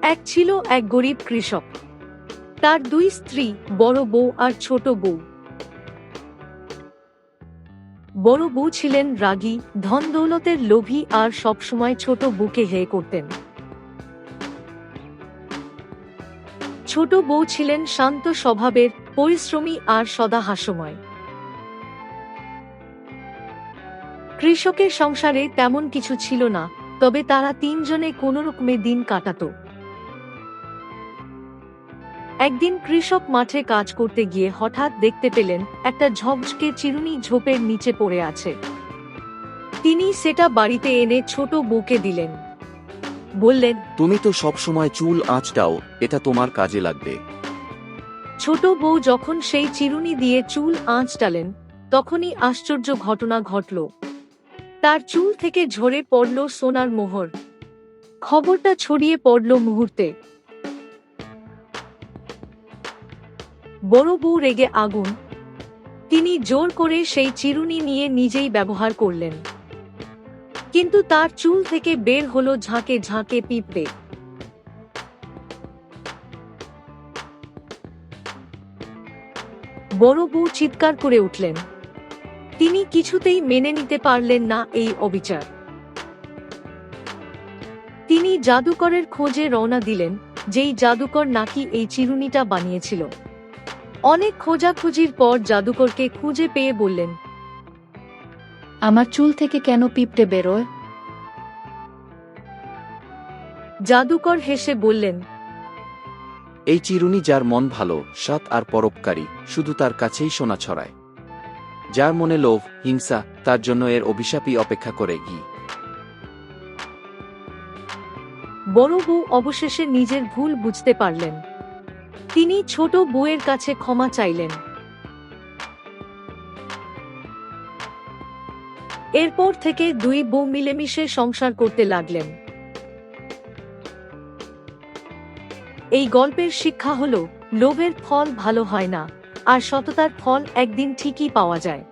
এক ছিল এক গরিব কৃষক। তার দুই স্ত্রী, বড় বউ আর ছোট বউ। বড় বউ ছিলেন রাগী, ধন দৌলতের লোভী আর সবসময় ছোট বউকে হেয় করতেন। ছোট বউ ছিলেন শান্ত স্বভাবের, পরিশ্রমী আর সদা হাস্যময়। কৃষকের সংসারে তেমন কিছু ছিল না, তবে তারা তিনজনে কোনোরকমে দিন কাটাত। একদিন কৃষক মাঠে কাজ করতে গিয়ে হঠাৎ দেখতে পেলেন একটা ঝকঝকে চিরুনি ঝোপের নিচে পড়ে আছে। তিনি সেটা বাড়িতে এনে ছোট বউকে দিলেন। বললেন, তুমি তো সবসময় চুল আঁচড়াও, এটা তোমার কাজে লাগবে। ছোট বউ যখন সেই চিরুনি দিয়ে চুল আঁচড়ালেন, তখনই আশ্চর্য ঘটনা ঘটল। তার চুল থেকে ঝরে পড়ল সোনার মোহর। খবরটা ছড়িয়ে পড়ল মুহূর্তে। বড় বউ রেগে আগুন। তিনি জোর করে সেই চিরুনি নিয়ে নিজেই ব্যবহার করলেন, কিন্তু তার চুল থেকে বের হলো ঝাঁকে ঝাঁকে পিঁপড়ে। বড় বউ চিৎকার করে উঠলেন। তিনি কিছুতেই মেনে নিতে পারলেন না এই অবিচার। তিনি জাদুকরের খোঁজে রওনা দিলেন, যেই জাদুকর নাকি এই চিরুনিটা বানিয়েছিল। অনেক খোঁজাখুঁজির পর জাদুকরকে খুঁজে পেয়ে বললেন, আমার চুল থেকে কেন পিঁপড়ে বেরোয়? জাদুকর হেসে বললেন, এই চিরুনি যার মন ভালো, সৎ আর পরোপকারী, শুধু তার কাছেই সোনা ছড়ায়। যার মনে লোভ, হিংসা, তার জন্য এর অভিশাপই অপেক্ষা করে। বড় বউ অবশেষে নিজের ভুল বুঝতে পারলেন। তিনি ছোট বউয়ের কাছে ক্ষমা চাইলেন। এরপর থেকে দুই বউ মিলেমিশে সংসার করতে লাগলেন। এই গল্পের শিক্ষা হলো, লোভের ফল ভালো হয় না, আর সততার ফল একদিন ঠিকই পাওয়া যায়।